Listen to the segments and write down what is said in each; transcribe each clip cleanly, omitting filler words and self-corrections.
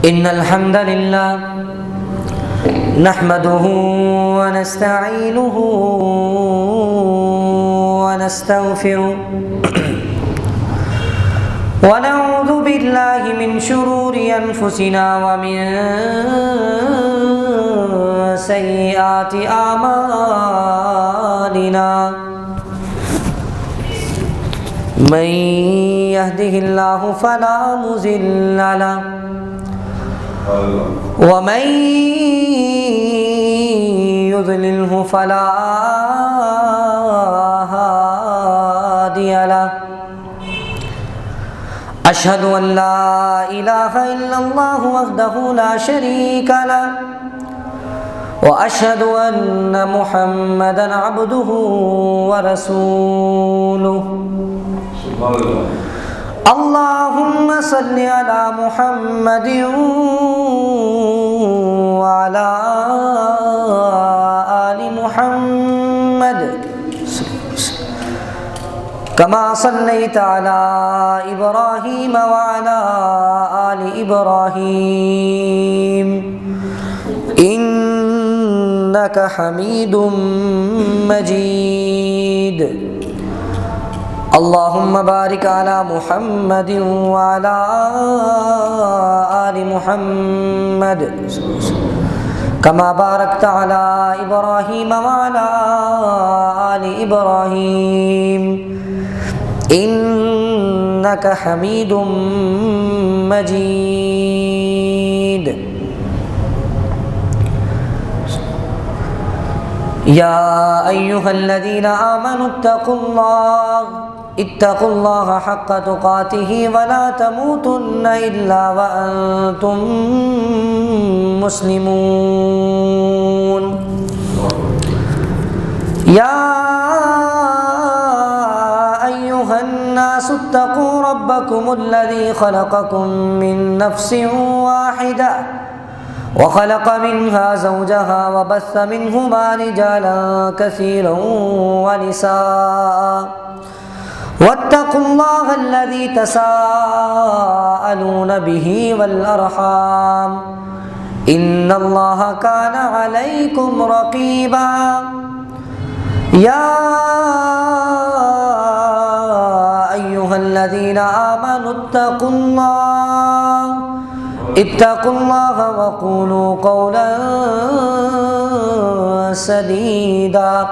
إن الحمد لله نحمده ونستعينه ونستغفره ونعوذ بالله من شرور أنفسنا ومن سيئات أعمالنا من يهده الله فلا مضل له ومن يضلله فلا هادي له أشهد أن لا إله إلا الله وحده لا شريك له وأشهد أن محمدا عبده ورسوله اللهم صل على محمد وعلى آل محمد كما صليت على إبراهيم وعلى آل إبراهيم إنك حميد مجيد اللهم بارك على محمد وعلى آل محمد كما باركت على إبراهيم وعلى آل إبراهيم إنك حميد مجيد يا أيها الذين آمنوا اتقوا الله حق تقاته ولا تموتن إلا وأنتم مسلمون يا أيها الناس اتقوا ربكم الذي خلقكم من نفس واحدة وخلق منها زوجها وبث منهما رجالا كثيرا ونساء واتقوا الله الذي تساءلون به والأرحام إن الله كان عليكم رقيبا يا أيها الذين آمنوا اتقوا الله وقولوا قولا سديدا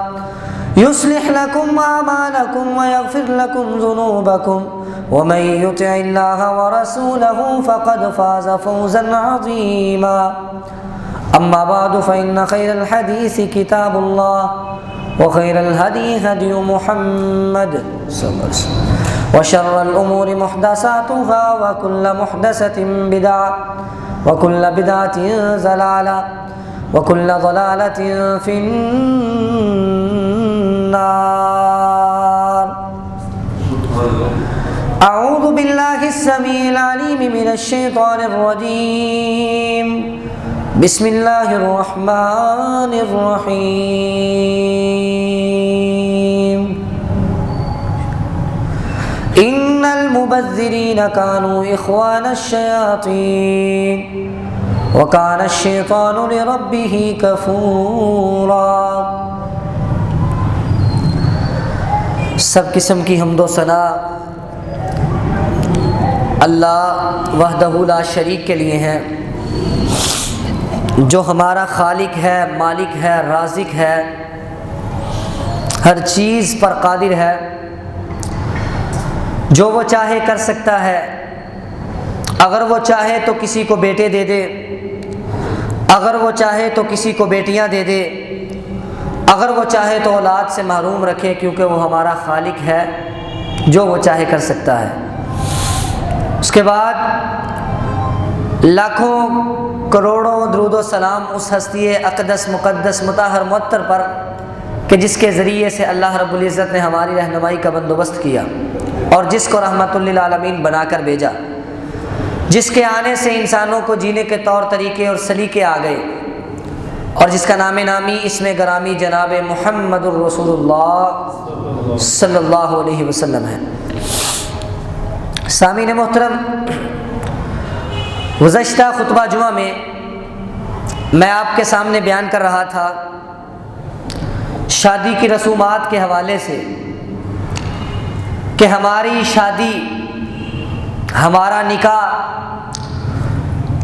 يصلح لكم أعمالكم ويغفر لكم ذنوبكم ومن يطع الله ورسوله فقد فاز فوزا عظيما أما بعد فإن خير الحديث كتاب الله وخير الهدي هدي محمد صلى الله عليه وسلم وشر الأمور محدثاتها وكل محدثة بدعة وكل بدعة ضلالة وكل ضلالة في النار أعوذ بالله السميع العليم من الشيطان الرجيم بسم الله الرحمن الرحيم إن المبذرين كانوا إخوان الشياطين وكان الشيطان لربه كفورا سب قسم کی حمد و ثنا اللہ وحدہ لا شریک کے لیے ہیں، جو ہمارا خالق ہے، مالک ہے، رازق ہے، ہر چیز پر قادر ہے، جو وہ چاہے کر سکتا ہے۔ اگر وہ چاہے تو کسی کو بیٹے دے دے، اگر وہ چاہے تو کسی کو بیٹیاں دے دے، اگر وہ چاہے تو اولاد سے محروم رکھے، کیونکہ وہ ہمارا خالق ہے، جو وہ چاہے کر سکتا ہے۔ اس کے بعد لاکھوں کروڑوں درود و سلام اس ہستی اقدس مقدس مطہر معطر پر کہ جس کے ذریعے سے اللہ رب العزت نے ہماری رہنمائی کا بندوبست کیا اور جس کو رحمت للعالمین بنا کر بھیجا، جس کے آنے سے انسانوں کو جینے کے طور طریقے اور سلیقے آ گئے، اور جس کا نام نامی اسم گرامی جناب محمد الرسول اللہ صلی اللہ علیہ وسلم ہے۔ سامعین محترم، گزشتہ خطبہ جمعہ میں میں آپ کے سامنے بیان کر رہا تھا شادی کی رسومات کے حوالے سے کہ ہماری شادی، ہمارا نکاح،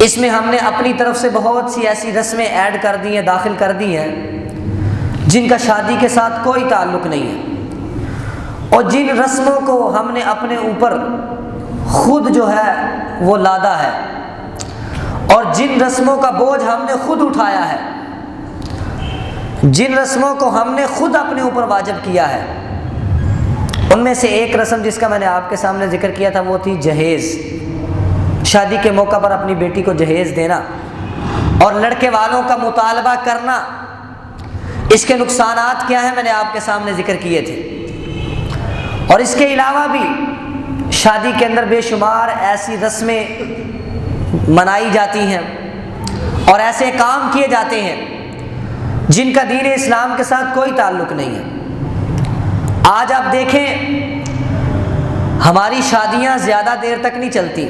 اس میں ہم نے اپنی طرف سے بہت سی ایسی رسمیں ایڈ کر دی ہیں، داخل کر دی ہیں جن کا شادی کے ساتھ کوئی تعلق نہیں ہے، اور جن رسموں کو ہم نے اپنے اوپر خود جو ہے وہ لادا ہے، اور جن رسموں کا بوجھ ہم نے خود اٹھایا ہے، جن رسموں کو ہم نے خود اپنے اوپر واجب کیا ہے، ان میں سے ایک رسم جس کا میں نے آپ کے سامنے ذکر کیا تھا وہ تھی جہیز۔ شادی کے موقع پر اپنی بیٹی کو جہیز دینا اور لڑکے والوں کا مطالبہ کرنا، اس کے نقصانات کیا ہیں میں نے آپ کے سامنے ذکر کیے تھے۔ اور اس کے علاوہ بھی شادی کے اندر بے شمار ایسی رسمیں منائی جاتی ہیں اور ایسے کام کیے جاتے ہیں جن کا دین اسلام کے ساتھ کوئی تعلق نہیں ہے۔ آج آپ دیکھیں ہماری شادیاں زیادہ دیر تک نہیں چلتی،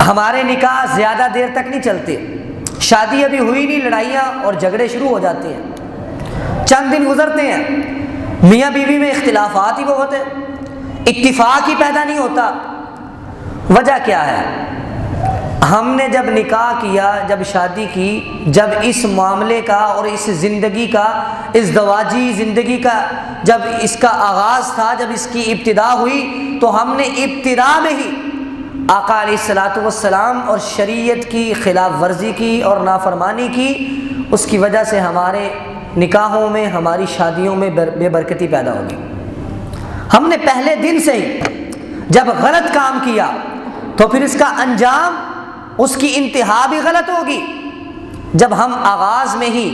ہمارے نکاح زیادہ دیر تک نہیں چلتے، شادی ابھی ہوئی نہیں، لڑائیاں اور جھگڑے شروع ہو جاتے ہیں، چند دن گزرتے ہیں، میاں بیوی میں اختلافات ہی بہت ہیں، اتفاق ہی پیدا نہیں ہوتا۔ وجہ کیا ہے؟ ہم نے جب نکاح کیا، جب شادی کی، جب اس معاملے کا اور اس زندگی کا، اس ازدواجی زندگی کا جب اس کا آغاز تھا، جب اس کی ابتدا ہوئی، تو ہم نے ابتدا میں ہی آقا علیہ الصلوۃ والسلام اور شریعت کی خلاف ورزی کی اور نافرمانی کی۔ اس کی وجہ سے ہمارے نکاحوں میں، ہماری شادیوں میں بے برکتی پیدا ہوگی۔ ہم نے پہلے دن سے ہی جب غلط کام کیا تو پھر اس کا انجام، اس کی انتہا بھی غلط ہوگی۔ جب ہم آغاز میں ہی،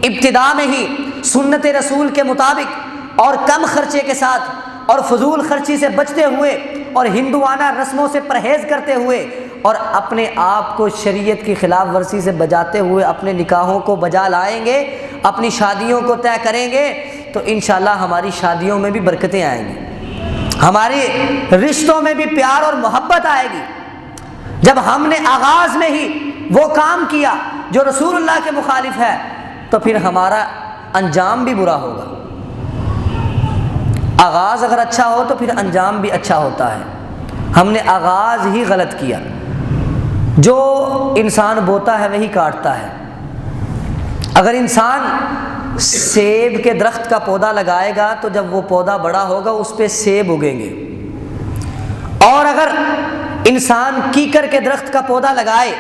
ابتدا میں ہی سنت رسول کے مطابق اور کم خرچے کے ساتھ اور فضول خرچی سے بچتے ہوئے اور ہندوانہ رسموں سے پرہیز کرتے ہوئے اور اپنے آپ کو شریعت کی خلاف ورزی سے بجاتے ہوئے اپنے نکاحوں کو بجا لائیں گے، اپنی شادیوں کو طے کریں گے، تو انشاءاللہ ہماری شادیوں میں بھی برکتیں آئیں گی، ہمارے رشتوں میں بھی پیار اور محبت آئے گی۔ جب ہم نے آغاز میں ہی وہ کام کیا جو رسول اللہ کے مخالف ہے تو پھر ہمارا انجام بھی برا ہوگا۔ آغاز اگر اچھا ہو تو پھر انجام بھی اچھا ہوتا ہے۔ ہم نے آغاز ہی غلط کیا۔ جو انسان بوتا ہے وہی کاٹتا ہے۔ اگر انسان سیب کے درخت کا پودا لگائے گا تو جب وہ پودا بڑا ہوگا اس پہ سیب اگیں گے، اور اگر انسان کیکر کے درخت کا پودا لگائے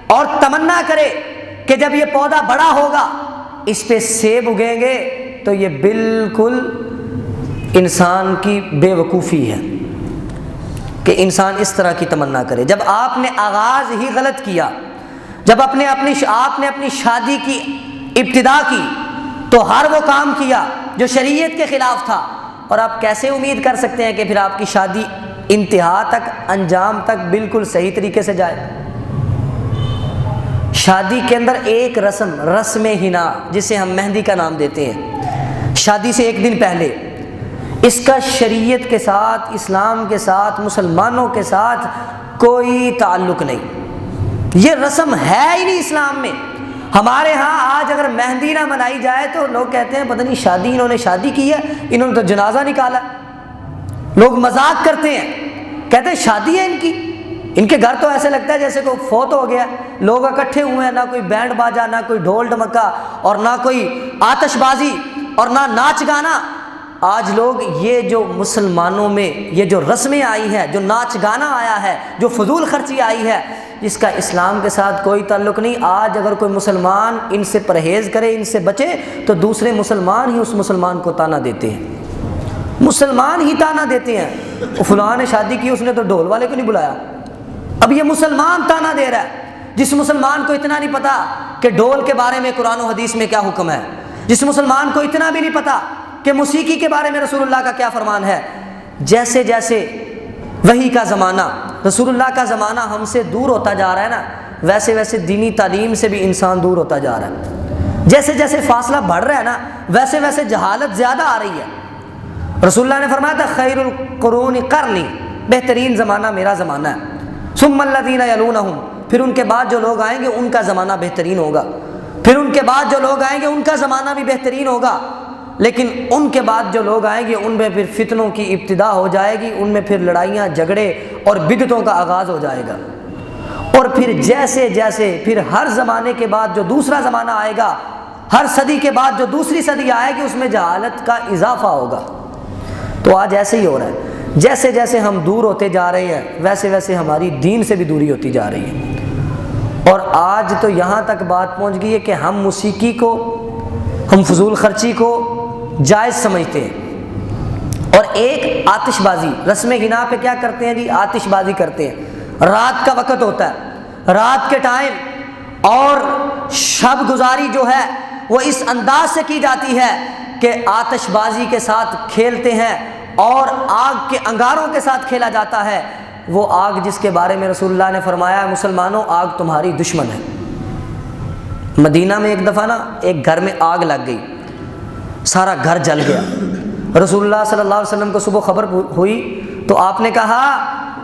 اور تمنا کرے کہ جب یہ پودا بڑا ہوگا اس پہ سیب اگیں گے تو یہ بالکل انسان کی بے وقوفی ہے کہ انسان اس طرح کی تمنا کرے۔ جب آپ نے آغاز ہی غلط کیا، جب آپ نے اپنی شادی کی ابتدا کی تو ہر وہ کام کیا جو شریعت کے خلاف تھا، اور آپ کیسے امید کر سکتے ہیں کہ پھر آپ کی شادی انتہا تک، انجام تک بالکل صحیح طریقے سے جائے؟ شادی کے اندر ایک رسم حنا، جسے ہم مہندی کا نام دیتے ہیں، شادی سے ایک دن پہلے، اس کا شریعت کے ساتھ، اسلام کے ساتھ، مسلمانوں کے ساتھ کوئی تعلق نہیں۔ یہ رسم ہے ہی نہیں اسلام میں۔ ہمارے ہاں آج اگر مہندی نہ منائی جائے تو لوگ کہتے ہیں پتہ نہیں شادی، انہوں نے شادی کی ہے، انہوں نے تو جنازہ نکالا۔ لوگ مذاق کرتے ہیں، کہتے ہیں شادی ہے ان کی، ان کے گھر تو ایسے لگتا ہے جیسے کوئی فوت ہو گیا، لوگ اکٹھے ہوئے ہیں، نہ کوئی بینڈ باجا، نہ کوئی ڈھول ڈمکا، اور نہ کوئی آتش بازی، اور نہ ناچ گانا۔ آج لوگ یہ جو مسلمانوں میں یہ جو رسمیں آئی ہیں، جو ناچ گانا آیا ہے، جو فضول خرچی آئی ہے، جس کا اسلام کے ساتھ کوئی تعلق نہیں، آج اگر کوئی مسلمان ان سے پرہیز کرے، ان سے بچے، تو دوسرے مسلمان ہی اس مسلمان کو تانا دیتے ہیں، مسلمان ہی تانا دیتے ہیں، فلاں نے شادی کی، اس نے تو ڈھول والے کو نہیں بلایا۔ اب یہ مسلمان تانا دے رہا ہے، جس مسلمان کو اتنا نہیں پتا کہ ڈھول کے بارے میں قرآن و حدیث میں کیا حکم ہے، جس مسلمان کو اتنا بھی نہیں پتا کہ موسیقی کے بارے میں رسول اللہ کا کیا فرمان ہے۔ جیسے جیسے وحی کا زمانہ، رسول اللہ کا زمانہ ہم سے دور ہوتا جا رہا ہے نا، ویسے ویسے دینی تعلیم سے بھی انسان دور ہوتا جا رہا ہے۔ جیسے جیسے فاصلہ بڑھ رہا ہے نا، ویسے ویسے جہالت زیادہ آ رہی ہے۔ رسول اللہ نے فرمایا تھا خیر القرون قرنی، بہترین زمانہ میرا زمانہ ہے۔ ثم الذین یلونہم، پھر ان کے بعد جو لوگ آئیں گے ان کا زمانہ بہترین ہوگا، پھر ان کے بعد جو لوگ آئیں گے ان کا زمانہ بھی بہترین ہوگا، لیکن ان کے بعد جو لوگ آئیں گے ان میں پھر فتنوں کی ابتدا ہو جائے گی، ان میں پھر لڑائیاں جھگڑے اور بدعتوں کا آغاز ہو جائے گا، اور پھر جیسے جیسے پھر ہر زمانے کے بعد جو دوسرا زمانہ آئے گا، ہر صدی کے بعد جو دوسری صدی آئے گی، اس میں جہالت کا اضافہ ہوگا۔ تو آج ایسے ہی ہو رہا ہے، جیسے جیسے ہم دور ہوتے جا رہے ہیں ویسے ویسے ہماری دین سے بھی دوری ہوتی جا رہی ہے، اور آج تو یہاں تک بات پہنچ گئی ہے کہ ہم موسیقی کو، ہم فضول خرچی کو جائز سمجھتے ہیں، اور ایک آتش بازی، رسم غنا پہ کیا کرتے ہیں جی؟ آتش بازی کرتے ہیں، رات کا وقت ہوتا ہے، رات کے ٹائم اور شب گزاری جو ہے وہ اس انداز سے کی جاتی ہے کہ آتش بازی کے ساتھ کھیلتے ہیں اور آگ کے انگاروں کے ساتھ کھیلا جاتا ہے، وہ آگ جس کے بارے میں رسول اللہ نے فرمایا ہے مسلمانوں آگ تمہاری دشمن ہے۔ مدینہ میں ایک دفعہ نا ایک گھر میں آگ لگ گئی، سارا گھر جل گیا۔ رسول اللہ صلی اللہ علیہ وسلم کو صبح خبر ہوئی تو آپ نے کہا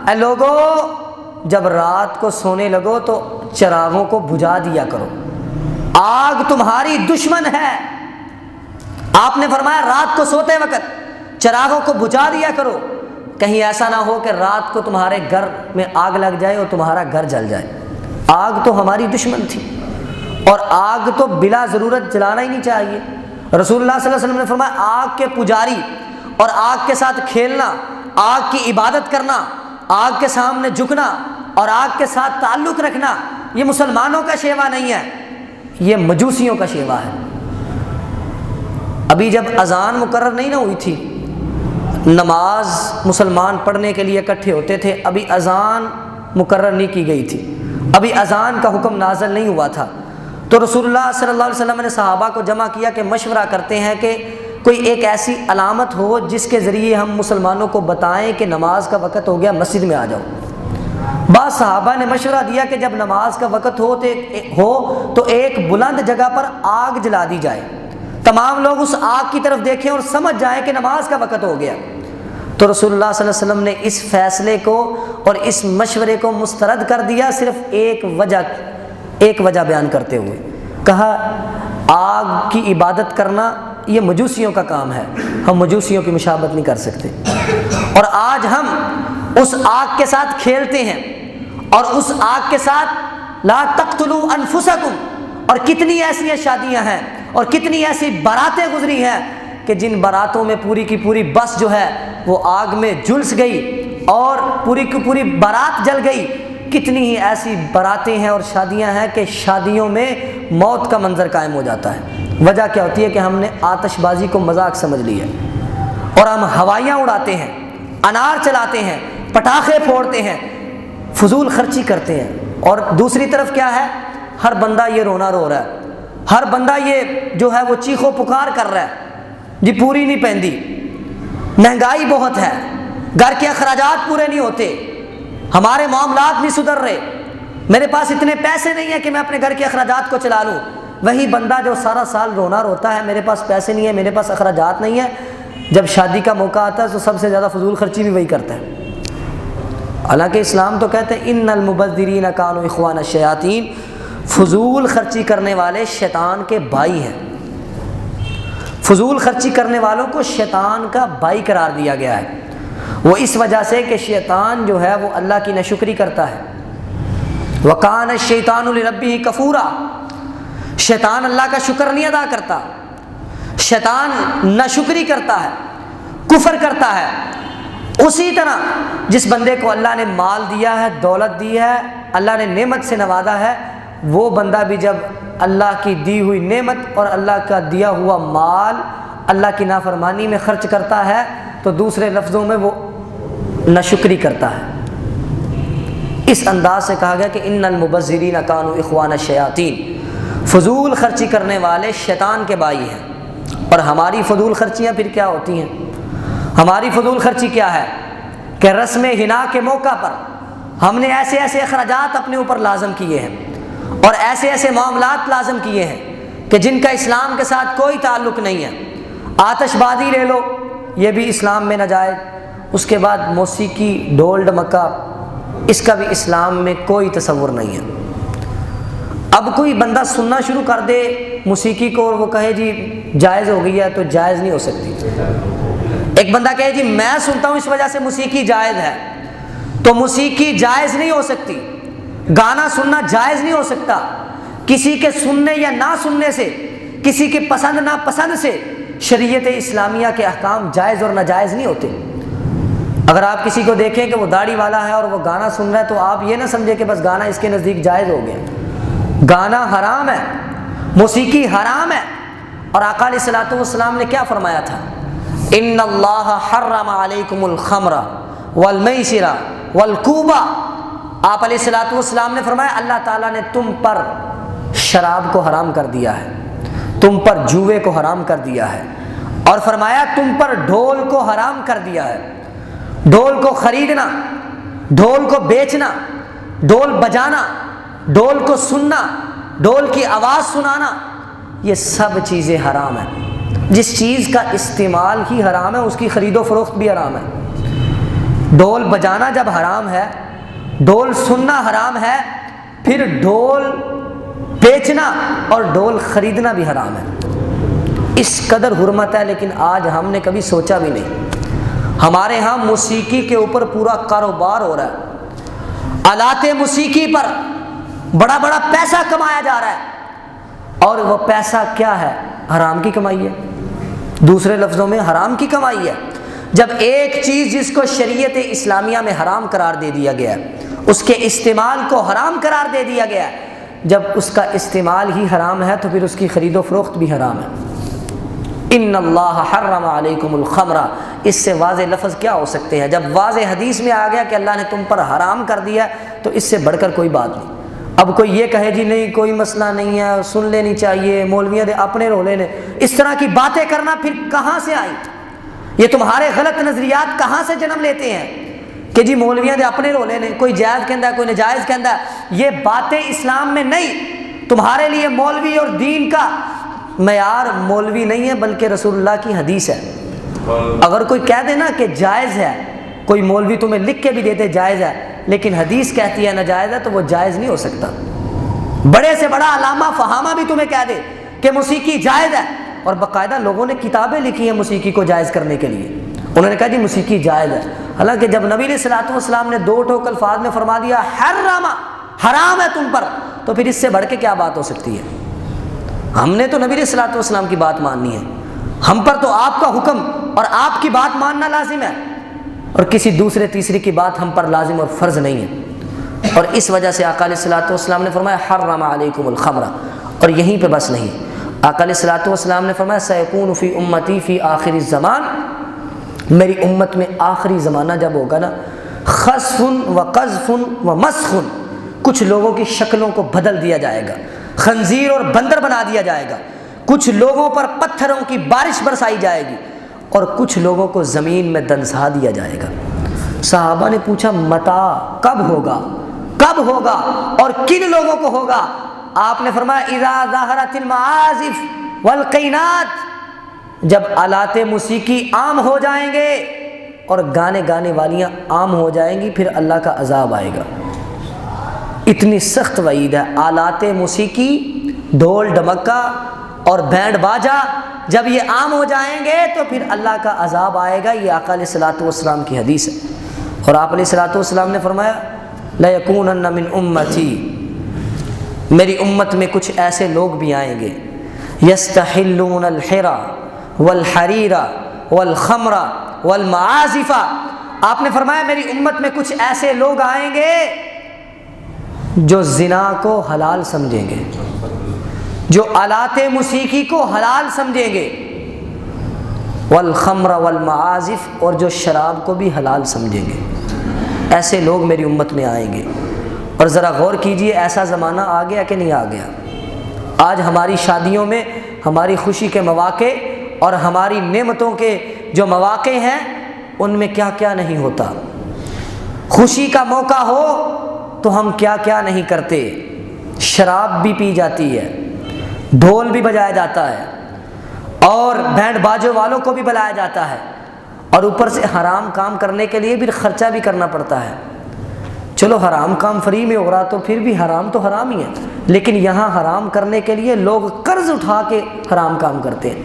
اے لوگو، جب رات کو سونے لگو تو چراغوں کو بجھا دیا کرو، آگ تمہاری دشمن ہے۔ آپ نے فرمایا رات کو سوتے وقت چراغوں کو بجھا دیا کرو، کہیں ایسا نہ ہو کہ رات کو تمہارے گھر میں آگ لگ جائے اور تمہارا گھر جل جائے۔ آگ تو ہماری دشمن تھی، اور آگ تو بلا ضرورت جلانا ہی نہیں چاہیے۔ رسول اللہ صلی اللہ علیہ وسلم نے فرمایا آگ کے پجاری اور آگ کے ساتھ کھیلنا، آگ کی عبادت کرنا، آگ کے سامنے جھکنا اور آگ کے ساتھ تعلق رکھنا، یہ مسلمانوں کا شیوا نہیں ہے، یہ مجوسیوں کا شیوا ہے۔ ابھی جب اذان مقرر نہیں نہ ہوئی تھی، نماز مسلمان پڑھنے کے لیے اکٹھے ہوتے تھے، ابھی اذان مقرر نہیں کی گئی تھی، ابھی اذان کا حکم نازل نہیں ہوا تھا، تو رسول اللہ صلی اللہ علیہ وسلم نے صحابہ کو جمع کیا کہ مشورہ کرتے ہیں کہ کوئی ایک ایسی علامت ہو جس کے ذریعے ہم مسلمانوں کو بتائیں کہ نماز کا وقت ہو گیا، مسجد میں آ جاؤ۔ بعض صحابہ نے مشورہ دیا کہ جب نماز کا وقت ہو تو ایک بلند جگہ پر آگ جلا دی جائے، تمام لوگ اس آگ کی طرف دیکھیں اور سمجھ جائیں کہ نماز کا وقت ہو گیا۔ تو رسول اللہ صلی اللہ علیہ وسلم نے اس فیصلے کو اور اس مشورے کو مسترد کر دیا، صرف ایک وجہ بیان کرتے ہوئے کہا آگ کی عبادت کرنا یہ مجوسیوں کا کام ہے، ہم مجوسیوں کی مشابہت نہیں کر سکتے، اور آج ہم اس آگ کے ساتھ کھیلتے ہیں، اور اس آگ کے ساتھ لا تقتلوا انفسکم، اور کتنی ایسی شادیاں ہیں اور کتنی ایسی باراتیں گزری ہیں کہ جن باراتوں میں پوری کی پوری بس جو ہے وہ آگ میں جھلس گئی اور پوری کی پوری بارات جل گئی۔ کتنی ہی ایسی باراتیں ہیں اور شادیاں ہیں کہ شادیوں میں موت کا منظر قائم ہو جاتا ہے۔ وجہ کیا ہوتی ہے کہ ہم نے آتش بازی کو مذاق سمجھ لیا اور ہم ہوائیاں اڑاتے ہیں، انار چلاتے ہیں، پٹاخے پھوڑتے ہیں، فضول خرچی کرتے ہیں، اور دوسری طرف کیا ہے، ہر بندہ یہ رونا رو رہا ہے، ہر بندہ یہ جو ہے وہ چیخو پکار کر رہا ہے جی پوری نہیں پہندی، مہنگائی بہت ہے، گھر کے اخراجات پورے نہیں ہوتے، ہمارے معاملات نہیں سدھر رہے، میرے پاس اتنے پیسے نہیں ہیں کہ میں اپنے گھر کے اخراجات کو چلا لوں۔ وہی بندہ جو سارا سال رونا روتا ہے میرے پاس پیسے نہیں ہیں، میرے پاس اخراجات نہیں ہیں، جب شادی کا موقع آتا ہے تو سب سے زیادہ فضول خرچی بھی وہی کرتا ہے۔ حالانکہ اسلام تو کہتے ہیں ان المبذرین کانوا اخوان الشیاطین، فضول خرچی کرنے والے شیطان کے بھائی ہیں، فضول خرچی کرنے والوں کو شیطان کا بھائی قرار دیا گیا ہے، وہ اس وجہ سے کہ شیطان جو ہے وہ اللہ کی ناشکری کرتا ہے۔ وَكَانَ الشَّيْطَانُ لِرَبِّهِ كَفُورًا، شیطان اللہ کا شکر نہیں ادا کرتا، شیطان ناشکری کرتا ہے، کفر کرتا ہے۔ اسی طرح جس بندے کو اللہ نے مال دیا ہے، دولت دی ہے، اللہ نے نعمت سے نوازا ہے، وہ بندہ بھی جب اللہ کی دی ہوئی نعمت اور اللہ کا دیا ہوا مال اللہ کی نافرمانی میں خرچ کرتا ہے تو دوسرے لفظوں میں وہ ناشکری کرتا ہے۔ اس انداز سے کہا گیا کہ ان المبذرین کانوا اخوان الشیاطین، فضول خرچی کرنے والے شیطان کے بھائی ہیں۔ اور ہماری فضول خرچیاں پھر کیا ہوتی ہیں؟ ہماری فضول خرچی کیا ہے کہ رسم حنا کے موقع پر ہم نے ایسے ایسے اخراجات اپنے اوپر لازم کیے ہیں اور ایسے ایسے معاملات لازم کیے ہیں کہ جن کا اسلام کے ساتھ کوئی تعلق نہیں ہے۔ آتش بازی لے لو، یہ بھی اسلام میں ناجائز، اس کے بعد موسیقی، ڈھول ڈمکا، اس کا بھی اسلام میں کوئی تصور نہیں ہے۔ اب کوئی بندہ سننا شروع کر دے موسیقی کو اور وہ کہے جی جائز ہو گئی ہے، تو جائز نہیں ہو سکتی۔ ایک بندہ کہے جی میں سنتا ہوں اس وجہ سے موسیقی جائز ہے، تو موسیقی جائز نہیں ہو سکتی۔ گانا سننا جائز نہیں ہو سکتا۔ کسی کے سننے یا نہ سننے سے، کسی کے پسند ناپسند سے شریعت اسلامیہ کے احکام جائز اور ناجائز نہیں ہوتے۔ اگر آپ کسی کو دیکھیں کہ وہ داڑھی والا ہے اور وہ گانا سن رہا ہے، تو آپ یہ نہ سمجھیں کہ بس گانا اس کے نزدیک جائز ہو گیا۔ گانا حرام ہے، موسیقی حرام ہے۔ اور آقا علیہ الصلوۃ والسلام نے کیا فرمایا تھا؟ ان اللہ حرم علیکم الخمر والمیسر والکوبہ۔ آپ علیہ الصلوۃ والسلام نے فرمایا اللہ تعالیٰ نے تم پر شراب کو حرام کر دیا ہے، تم پر جوئے کو حرام کر دیا ہے، اور فرمایا تم پر ڈھول کو حرام کر دیا ہے۔ ڈھول کو خریدنا، ڈھول کو بیچنا، ڈھول بجانا، ڈھول کو سننا، ڈھول کی آواز سنانا، یہ سب چیزیں حرام ہیں۔ جس چیز کا استعمال ہی حرام ہے اس کی خرید و فروخت بھی حرام ہے۔ ڈھول بجانا جب حرام ہے، ڈھول سننا حرام ہے، پھر ڈھول بیچنا اور ڈھول خریدنا بھی حرام ہے۔ اس قدر حرمت ہے، لیکن آج ہم نے کبھی سوچا بھی نہیں۔ ہمارے ہاں موسیقی کے اوپر پورا کاروبار ہو رہا ہے، آلات موسیقی پر بڑا بڑا پیسہ کمایا جا رہا ہے، اور وہ پیسہ کیا ہے؟ حرام کی کمائی ہے۔ دوسرے لفظوں میں حرام کی کمائی ہے۔ جب ایک چیز جس کو شریعت اسلامیہ میں حرام قرار دے دیا گیا ہے، اس کے استعمال کو حرام قرار دے دیا گیا ہے، جب اس کا استعمال ہی حرام ہے تو پھر اس کی خرید و فروخت بھی حرام ہے۔ ان اللہ حرم علیکم الخمر، اس سے واضح لفظ کیا ہو سکتے ہیں؟ جب واضح حدیث میں آ گیا کہ اللہ نے تم پر حرام کر دیا، تو اس سے بڑھ کر کوئی بات نہیں۔ اب کوئی یہ کہے جی نہیں کوئی مسئلہ نہیں ہے، سن لینی چاہیے، مولویوں نے اپنے رولے نے، اس طرح کی باتیں کرنا پھر کہاں سے آئی؟ یہ تمہارے غلط نظریات کہاں سے جنم لیتے ہیں کہ جی مولویوں نے اپنے رولے نے، کوئی جائز کہندا ہے، کوئی ناجائز کہندا ہے؟ یہ باتیں اسلام میں نہیں۔ تمہارے لیے مولوی اور دین کا معیار مولوی نہیں ہے بلکہ رسول اللہ کی حدیث ہے۔ اگر کوئی کہہ دے نا کہ جائز ہے، کوئی مولوی تمہیں لکھ کے بھی دیتے جائز ہے، لیکن حدیث کہتی ہے ناجائز ہے، تو وہ جائز نہیں ہو سکتا۔ بڑے سے بڑا علامہ فہامہ بھی تمہیں کہہ دے کہ موسیقی جائز ہے، اور باقاعدہ لوگوں نے کتابیں لکھی ہیں موسیقی کو جائز کرنے کے لیے، انہوں نے کہا جی موسیقی جائز ہے، حالانکہ جب نبی علیہ الصلوۃ والسلام نے دو ٹوک الفاظ میں فرما دیا حرام، حرام ہے تم پر، تو پھر اس سے بڑھ کے کیا بات ہو سکتی ہے؟ ہم نے تو نبی علیہ الصلوۃ والسلام کی بات ماننی ہے، ہم پر تو آپ کا حکم اور آپ کی بات ماننا لازم ہے، اور کسی دوسرے تیسری کی بات ہم پر لازم اور فرض نہیں ہے۔ اور اس وجہ سے آقا علیہ الصلوۃ والسلام نے فرمایا حرم علیکم الخمر، اور یہیں پہ بس نہیں، آقا علیہ الصلوۃ والسلام نے فرمایا سیکون فی امتی فی آخر الزمان، میری امت میں آخری زمانہ جب ہوگا نا، خسف و قذف و مسخ، کچھ لوگوں کی شکلوں کو بدل دیا جائے گا، خنزیر اور بندر بنا دیا جائے گا، کچھ لوگوں پر پتھروں کی بارش برسائی جائے گی، اور کچھ لوگوں کو زمین میں دنسا دیا جائے گا۔ صحابہ نے پوچھا متا، کب ہوگا، کب ہوگا اور کن لوگوں کو ہوگا؟ آپ نے فرمایا اذا ظہرت المعازف والقینات، جب آلات موسیقی عام ہو جائیں گے اور گانے والیاں عام ہو جائیں گی، پھر اللہ کا عذاب آئے گا۔ اتنی سخت وعید ہے۔ آلات موسیقی، ڈھول ڈمکا اور بینڈ باجا جب یہ عام ہو جائیں گے تو پھر اللہ کا عذاب آئے گا۔ یہ آقا علیہ الصلوۃ والسلام کی حدیث ہے۔ اور آپ علیہ الصلوۃ والسلام نے فرمایا لَيَكُونَنَّ مِنْ أُمَّتِي، میری امت میں کچھ ایسے لوگ بھی آئیں گے يَسْتَحِلُّونَ الْحِرَى وَالْحَرِيرَ وَالْخَمْرَ وَالْمَعَازِفَ، آپ نے فرمایا میری امت میں کچھ ایسے لوگ آئیں گے جو زنا کو حلال سمجھیں گے، جو آلات موسیقی کو حلال سمجھیں گے، والخمر والمعازف، اور جو شراب کو بھی حلال سمجھیں گے۔ ایسے لوگ میری امت میں آئیں گے۔ اور ذرا غور کیجئے ایسا زمانہ آ گیا کہ نہیں آ گیا؟ آج ہماری شادیوں میں ہماری خوشی کے مواقع اور ہماری نعمتوں کے جو مواقع ہیں ان میں کیا کیا نہیں ہوتا۔ خوشی کا موقع ہو تو ہم کیا کیا نہیں کرتے، شراب بھی پی جاتی ہے، ڈھول بھی بجایا جاتا ہے، اور بینڈ باجوں والوں کو بھی بلایا جاتا ہے، اور اوپر سے حرام کام کرنے کے لیے بھی خرچہ بھی کرنا پڑتا ہے۔ چلو حرام کام فری میں ہو رہا تو پھر بھی حرام تو حرام ہی ہے، لیکن یہاں حرام کرنے کے لیے لوگ قرض اٹھا کے حرام کام کرتے ہیں۔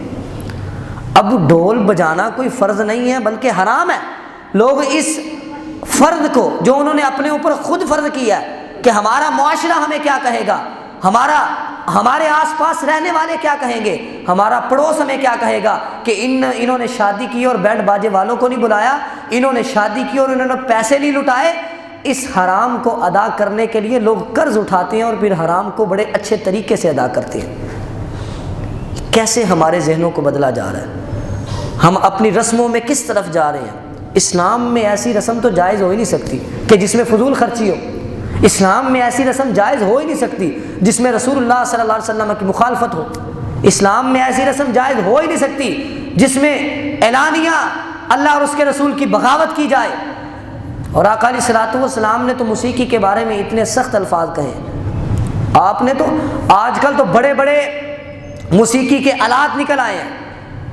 اب ڈھول بجانا کوئی فرض نہیں ہے بلکہ حرام ہے۔ لوگ اس فرض کو جو انہوں نے اپنے اوپر خود فرض کیا ہے کہ ہمارا معاشرہ ہمیں کیا کہے گا، ہمارے آس پاس رہنے والے کیا کہیں گے، ہمارا پڑوس ہمیں کیا کہے گا کہ انہوں نے شادی کی اور بینڈ باجے والوں کو نہیں بلایا، انہوں نے شادی کی اور انہوں نے پیسے نہیں لٹائے۔ اس حرام کو ادا کرنے کے لیے لوگ قرض اٹھاتے ہیں اور پھر حرام کو بڑے اچھے طریقے سے ادا کرتے ہیں۔ کیسے ہمارے ذہنوں کو بدلا جا رہا ہے، ہم اپنی رسموں میں کس طرف جا رہے ہیں۔ اسلام میں ایسی رسم تو جائز ہو ہی نہیں سکتی کہ جس میں فضول خرچی ہو۔ اسلام میں ایسی رسم جائز ہو ہی نہیں سکتی جس میں رسول اللہ صلی اللہ علیہ وسلم کی مخالفت ہو۔ اسلام میں ایسی رسم جائز ہو ہی نہیں سکتی جس میں اعلانیہ اللہ اور اس کے رسول کی بغاوت کی جائے۔ اور آقا علیہ الصلوۃ والسلام نے تو موسیقی کے بارے میں اتنے سخت الفاظ کہے۔ آپ نے تو آج کل تو بڑے بڑے موسیقی کے آلات نکل آئے ہیں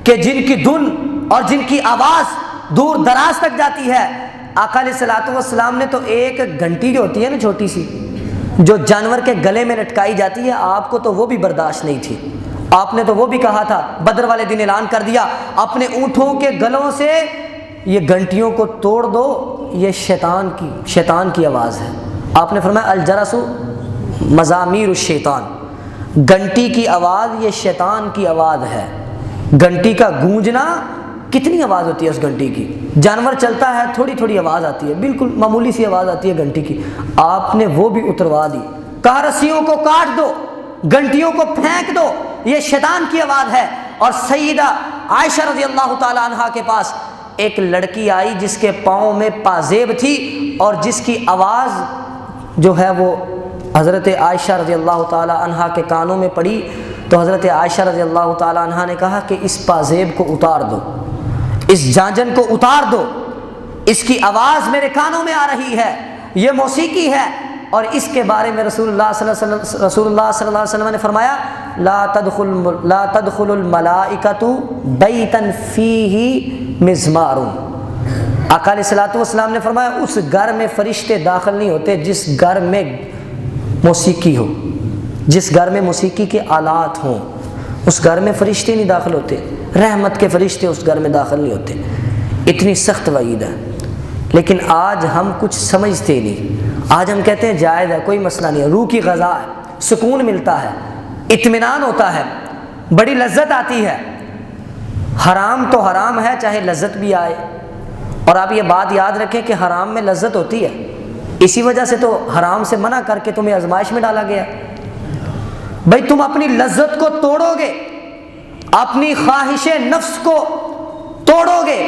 کہ جن کی دھن اور جن کی آواز دور دراز تک جاتی ہے۔ آقا علیہ الصلوۃ والسلام نے تو ایک گھنٹی جو ہوتی ہے نا چھوٹی سی، جو جانور کے گلے میں لٹکائی جاتی ہے، آپ کو تو وہ بھی برداشت نہیں تھی۔ آپ نے تو وہ بھی کہا تھا، بدر والے دن اعلان کر دیا اپنے اونٹوں کے گلوں سے یہ گھنٹیوں کو توڑ دو، یہ شیطان کی آواز ہے۔ آپ نے فرمایا الجرس مزامیر الشیطان، گھنٹی کی آواز یہ شیطان کی آواز ہے۔ گھنٹی کا گونجنا کتنی آواز ہوتی ہے اس گھنٹی کی، جانور چلتا ہے تھوڑی تھوڑی آواز آتی ہے، بالکل معمولی سی آواز آتی ہے گھنٹی کی، آپ نے وہ بھی اتروا دی۔ کہا رسیوں کو کاٹ دو، گھنٹیوں کو پھینک دو، یہ شیطان کی آواز ہے۔ اور سیدہ عائشہ رضی اللہ تعالی عنہا کے پاس ایک لڑکی آئی جس کے پاؤں میں پازیب تھی اور جس کی آواز جو ہے وہ حضرت عائشہ رضی اللہ تعالی عنہا کے کانوں میں پڑی، تو حضرت عائشہ رضی اللہ تعالی عنہا نے کہا کہ اس پازیب کو اتار دو، اس جانجن کو اتار دو، اس کی آواز میرے کانوں میں آ رہی ہے، یہ موسیقی ہے۔ اور اس کے بارے میں رسول اللہ صلی اللہ علیہ وسلم نے فرمایا لا تدخل الملائکۃ بیتا فیہ مزمار۔ آقا علیہ الصلوۃ والسلام نے فرمایا اس گھر میں فرشتے داخل نہیں ہوتے جس گھر میں موسیقی ہو، جس گھر میں موسیقی کے آلات ہوں، اس گھر میں فرشتے نہیں داخل ہوتے، رحمت کے فرشتے اس گھر میں داخل نہیں ہوتے۔ اتنی سخت وعید ہے، لیکن آج ہم کچھ سمجھتے نہیں۔ آج ہم کہتے ہیں جائز ہے، کوئی مسئلہ نہیں ہے، روح کی غذا ہے، سکون ملتا ہے، اطمینان ہوتا ہے، بڑی لذت آتی ہے۔ حرام تو حرام ہے چاہے لذت بھی آئے، اور آپ یہ بات یاد رکھیں کہ حرام میں لذت ہوتی ہے، اسی وجہ سے تو حرام سے منع کر کے تمہیں آزمائش میں ڈالا گیا۔ بھائی تم اپنی لذت کو توڑو گے، اپنی خواہش نفس کو توڑو گے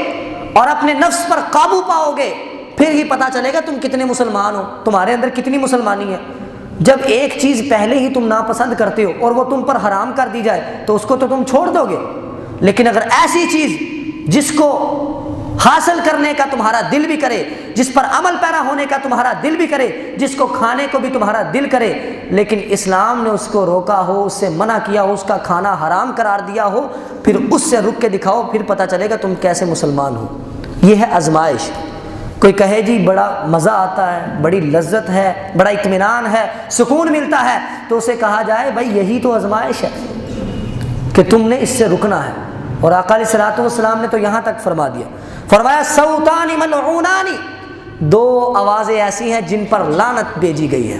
اور اپنے نفس پر قابو پاؤ گے، پھر ہی پتہ چلے گا تم کتنے مسلمان ہو، تمہارے اندر کتنی مسلمانی ہے۔ جب ایک چیز پہلے ہی تم ناپسند کرتے ہو اور وہ تم پر حرام کر دی جائے تو اس کو تو تم چھوڑ دو گے، لیکن اگر ایسی چیز جس کو حاصل کرنے کا تمہارا دل بھی کرے، جس پر عمل پیرا ہونے کا تمہارا دل بھی کرے، جس کو کھانے کو بھی تمہارا دل کرے، لیکن اسلام نے اس کو روکا ہو، اس سے منع کیا ہو، اس کا کھانا حرام قرار دیا ہو، پھر اس سے رک کے دکھاؤ، پھر پتہ چلے گا تم کیسے مسلمان ہو۔ یہ ہے آزمائش۔ کوئی کہے جی بڑا مزہ آتا ہے، بڑی لذت ہے، بڑا اطمینان ہے، سکون ملتا ہے، تو اسے کہا جائے بھائی یہی تو آزمائش ہے کہ تم نے اس سے رکنا ہے۔ اور آقا علیہ الصلوۃ والسلام نے تو یہاں تک فرما دیا، فرمایا صوتان ملعونان، دو آوازیں ایسی ہیں جن پر لعنت بھیجی گئی ہے،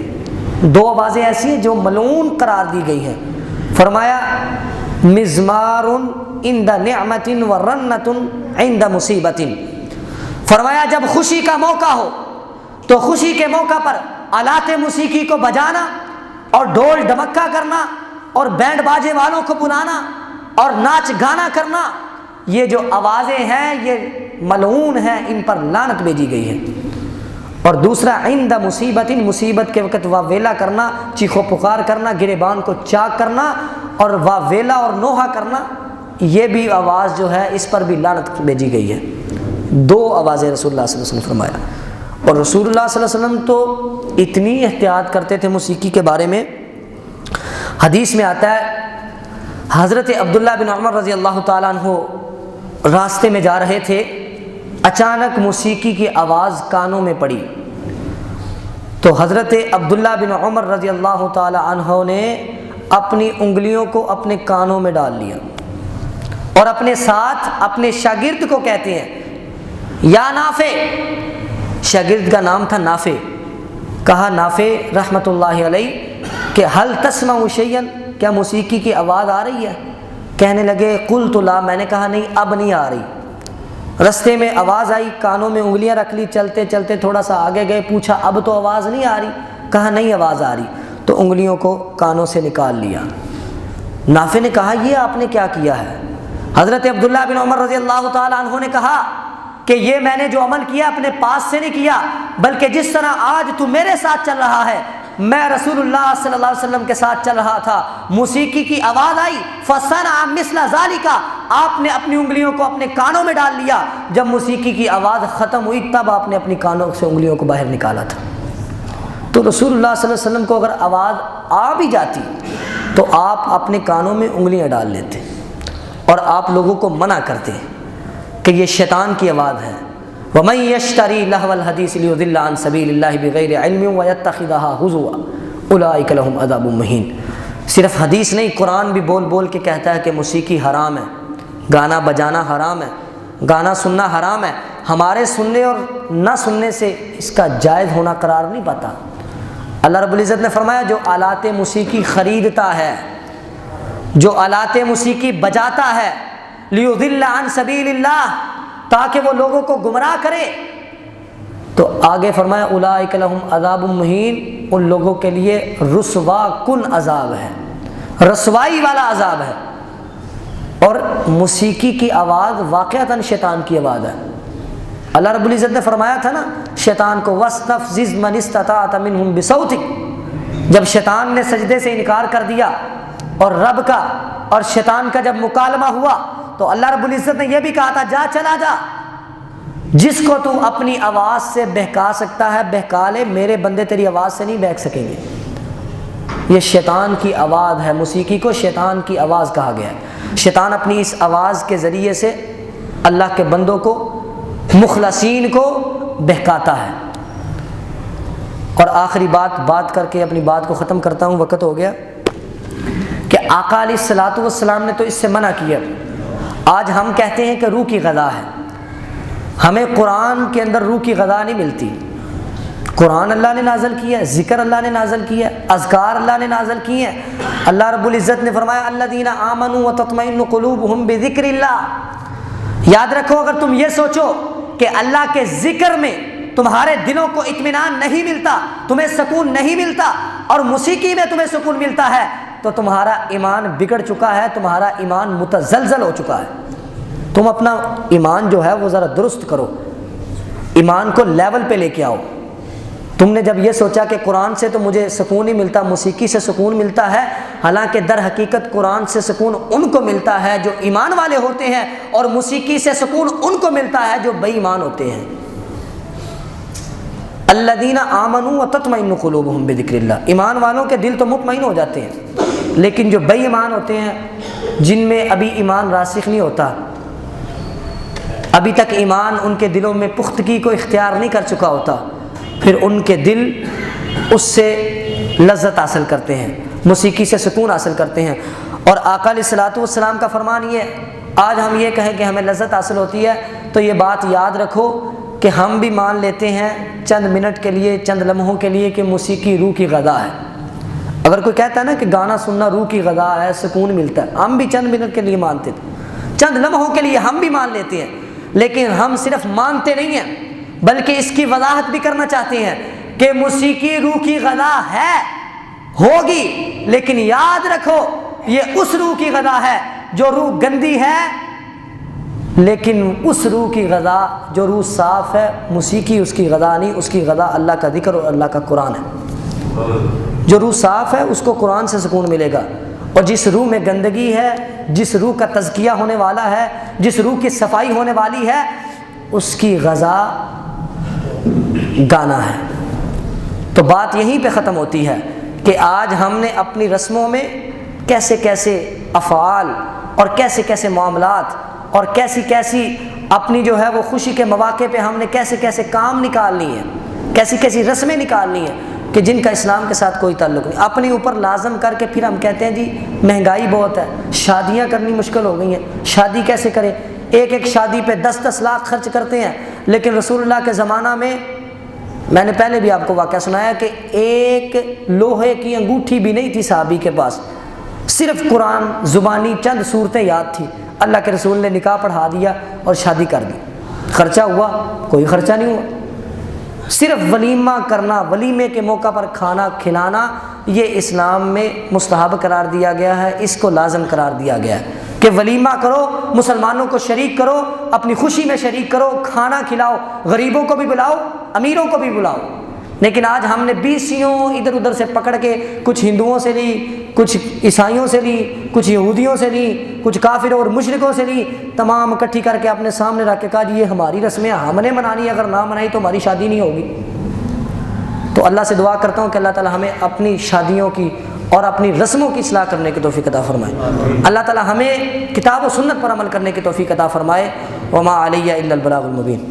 دو آوازیں ایسی ہیں جو ملعون قرار دی گئی ہیں۔ فرمایا مزمار عند نعمت ورنۃ عند مصیبت۔ فرمایا جب خوشی کا موقع ہو تو خوشی کے موقع پر آلات موسیقی کو بجانا اور ڈھول ڈمکا کرنا اور بینڈ باجے والوں کو بلانا اور ناچ گانا کرنا، یہ جو آوازیں ہیں یہ ملعون ہیں، ان پر لعنت بھیجی گئی ہے۔ اور دوسرا عند مصیبت، مصیبت کے وقت واویلا کرنا، چیخو پکار کرنا، گریبان کو چاک کرنا اور واویلا اور نوحہ کرنا، یہ بھی آواز جو ہے اس پر بھی لعنت بھیجی گئی ہے۔ دو آوازیں رسول اللہ صلی اللہ علیہ وسلم فرمایا۔ اور رسول اللہ صلی اللہ علیہ وسلم تو اتنی احتیاط کرتے تھے موسیقی کے بارے میں، حدیث میں آتا ہے حضرت عبداللہ بن عمر رضی اللہ تعالیٰ عنہ راستے میں جا رہے تھے، اچانک موسیقی کی آواز کانوں میں پڑی، تو حضرت عبداللہ بن عمر رضی اللہ تعالی عنہ نے اپنی انگلیوں کو اپنے کانوں میں ڈال لیا اور اپنے ساتھ اپنے شاگرد کو کہتے ہیں یا نافع، شاگرد کا نام تھا نافع، کہا نافع رحمۃ اللہ علیہ کہ حل تسمع شیئا، کیا موسیقی کی آواز آ رہی ہے؟ کہنے لگے قلت لا، میں نے کہا نہیں اب نہیں آ رہی۔ رستے میں آواز آئی، کانوں میں انگلیاں رکھ لی، چلتے چلتے تھوڑا سا آگے گئے، پوچھا اب تو آواز نہیں آ رہی؟ کہا نہیں آواز آ رہی، تو انگلیوں کو کانوں سے نکال لیا۔ نافع نے کہا یہ آپ نے کیا کیا ہے؟ حضرت عبداللہ بن عمر رضی اللہ تعالی عنہ نے کہا کہ یہ میں نے جو عمل کیا اپنے پاس سے نہیں کیا، بلکہ جس طرح آج تو میرے ساتھ چل رہا ہے، میں رسول اللہ صلی اللہ علیہ وسلم کے ساتھ چل رہا تھا، موسیقی کی آواز آئی فصنع مثل ذالک، آپ نے اپنی انگلیوں کو اپنے کانوں میں ڈال لیا، جب موسیقی کی آواز ختم ہوئی تب آپ نے اپنی کانوں سے انگلیوں کو باہر نکالا تھا۔ تو رسول اللہ صلی اللہ علیہ وسلم کو اگر آواز آ بھی جاتی تو آپ اپنے کانوں میں انگلیاں ڈال لیتے اور آپ لوگوں کو منع کرتے کہ یہ شیطان کی آواز ہے۔ وَمَن يَشْتَرِي لَهْوَ الْحَدِيثِ لِيُضِلَّ عَن سَبِيلِ اللَّهِ بِغَيْرِ عِلْمٍ وَيَتَّخِذَهَا هُزُوًا أُولَٰئِكَ لَهُمْ عَذَابٌ مُّهِينٌ۔ صرف حدیث نہیں، قرآن بھی بول بول کے کہتا ہے کہ موسیقی حرام ہے، گانا بجانا حرام ہے، گانا سننا حرام ہے۔ ہمارے سننے اور نہ سننے سے اس کا جائز ہونا قرار نہیں پاتا۔ اللہ رب العزت نے فرمایا جو آلات موسیقی خریدتا ہے، جو آلات موسیقی بجاتا ہے، لیضل عن سبیل اللہ، تاکہ وہ لوگوں کو گمراہ کرے، تو آگے فرمایا اولئک لہم عذاب مہین، ان لوگوں کے لیے رسوا کن عذاب ہے، رسوائی والا عذاب ہے۔ اور موسیقی کی آواز واقعتاً شیطان کی آواز ہے۔ اللہ رب العزت نے فرمایا تھا نا شیطان کو وَاسْتَفْزِزْ مَنِ اسْتَطَعْتَ مِنْهُمْ بِصَوْتِكَ، جب شیطان نے سجدے سے انکار کر دیا اور رب کا اور شیطان کا جب مکالمہ ہوا تو اللہ رب العزت نے یہ بھی کہا تھا جا چلا جا، جس کو تو اپنی آواز سے بہکا سکتا ہے بہکا لے، میرے بندے تیری آواز سے نہیں بہک سکیں گے۔ یہ شیطان کی آواز ہے، موسیقی کو شیطان کی آواز کہا گیا ہے۔ شیطان اپنی اس آواز کے ذریعے سے اللہ کے بندوں کو، مخلصین کو بہکاتا ہے۔ اور آخری بات کر کے اپنی بات کو ختم کرتا ہوں، وقت ہو گیا، کہ آقا علیہ الصلوۃ والسلام نے تو اس سے منع کیا۔ آج ہم کہتے ہیں کہ روح کی غذا ہے، ہمیں قرآن کے اندر روح کی غذا نہیں ملتی۔ قرآن اللہ نے نازل کیا ہے، ذکر اللہ نے نازل کیا ہے، اذکار اللہ نے نازل کیے ہیں۔ اللہ رب العزت نے فرمایا الذین آمنوا وتطمئن قلوبهم بذکر اللہ۔ یاد رکھو، اگر تم یہ سوچو کہ اللہ کے ذکر میں تمہارے دلوں کو اطمینان نہیں ملتا، تمہیں سکون نہیں ملتا، اور موسیقی میں تمہیں سکون ملتا ہے، تو تمہارا ایمان بگڑ چکا ہے، تمہارا ایمان متزلزل ہو چکا ہے۔ تم اپنا ایمان جو ہے وہ ذرا درست کرو، ایمان کو لیول پہ لے کے آؤ۔ تم نے جب یہ سوچا کہ قرآن سے تو مجھے سکون ہی ملتا، موسیقی سے سکون ملتا ہے، حالانکہ در حقیقت قرآن سے سکون ان کو ملتا ہے جو ایمان والے ہوتے ہیں، اور موسیقی سے سکون ان کو ملتا ہے جو بے ایمان ہوتے ہیں۔ الذین آمنوا وتطمئن قلوبهم بذکر اللہ، ایمان والوں کے دل تو مطمئن ہو جاتے ہیں، لیکن جو بے ایمان ہوتے ہیں، جن میں ابھی ایمان راسخ نہیں ہوتا، ابھی تک ایمان ان کے دلوں میں پختگی کو اختیار نہیں کر چکا ہوتا، پھر ان کے دل اس سے لذت حاصل کرتے ہیں، موسیقی سے سکون حاصل کرتے ہیں۔ اور آقا علیہ الصلوۃ والسلام کا فرمان یہ ہے، آج ہم یہ کہیں کہ ہمیں لذت حاصل ہوتی ہے، تو یہ بات یاد رکھو کہ ہم بھی مان لیتے ہیں چند منٹ کے لیے، چند لمحوں کے لیے، کہ موسیقی روح کی غذا ہے۔ اگر کوئی کہتا ہے نا کہ گانا سننا روح کی غذا ہے، سکون ملتا ہے، ہم بھی چند منٹ کے لیے مانتے تھے، چند لمحوں کے لیے ہم بھی مان لیتے ہیں، لیکن ہم صرف مانتے نہیں ہیں بلکہ اس کی وضاحت بھی کرنا چاہتے ہیں کہ موسیقی روح کی غذا ہے، ہوگی، لیکن یاد رکھو یہ اس روح کی غذا ہے جو روح گندی ہے، لیکن اس روح کی غذا جو روح صاف ہے، موسیقی اس کی غذا نہیں، اس کی غذا اللہ کا ذکر اور اللہ کا قرآن ہے۔ جو روح صاف ہے اس کو قرآن سے سکون ملے گا، اور جس روح میں گندگی ہے، جس روح کا تزکیہ ہونے والا ہے، جس روح کی صفائی ہونے والی ہے، اس کی غذا گانا ہے۔ تو بات یہیں پہ ختم ہوتی ہے کہ آج ہم نے اپنی رسموں میں کیسے کیسے افعال اور کیسے کیسے معاملات اور کیسی کیسی اپنی جو ہے وہ خوشی کے مواقع پہ ہم نے کیسے کیسے کام نکال لیے ہیں، کیسی کیسی رسمیں نکالنی ہیں کہ جن کا اسلام کے ساتھ کوئی تعلق نہیں. اپنے اوپر لازم کر کے پھر ہم کہتے ہیں جی مہنگائی بہت ہے، شادیاں کرنی مشکل ہو گئی ہیں، شادی کیسے کریں؟ ایک ایک شادی پہ 10-10 لاکھ خرچ کرتے ہیں. لیکن رسول اللہ کے زمانہ میں نے پہلے بھی آپ کو واقعہ سنایا کہ ایک لوہے کی انگوٹھی بھی نہیں تھی صحابی کے پاس، صرف قرآن زبانی چند صورتیں یاد تھی. اللہ کے رسول نے نکاح پڑھا دیا اور شادی کر دی. خرچہ ہوا؟ کوئی خرچہ نہیں ہوا. صرف ولیمہ کرنا، ولیمے کے موقع پر کھانا کھلانا، یہ اسلام میں مستحب قرار دیا گیا ہے، اس کو لازم قرار دیا گیا ہے کہ ولیمہ کرو، مسلمانوں کو شریک کرو، اپنی خوشی میں شریک کرو، کھانا کھلاؤ، غریبوں کو بھی بلاؤ، امیروں کو بھی بلاؤ. لیکن آج ہم نے بیسیوں ادھر ادھر سے پکڑ کے کچھ ہندوؤں سے لی، کچھ عیسائیوں سے لی، کچھ یہودیوں سے لی، کچھ کافروں اور مشرکوں سے لی، تمام اکٹھی کر کے اپنے سامنے رکھ کے کہا جی یہ ہماری رسمیں ہم نے منانی، اگر نہ منائی تو ہماری شادی نہیں ہوگی. تو اللہ سے دعا کرتا ہوں کہ اللہ تعالی ہمیں اپنی شادیوں کی اور اپنی رسموں کی اصلاح کرنے کی توفیق عطا فرمائے. اللہ تعالی ہمیں کتاب و سنت پر عمل کرنے کی توفیق عطا فرمائے. وما علیہ الا البلاغ المبین.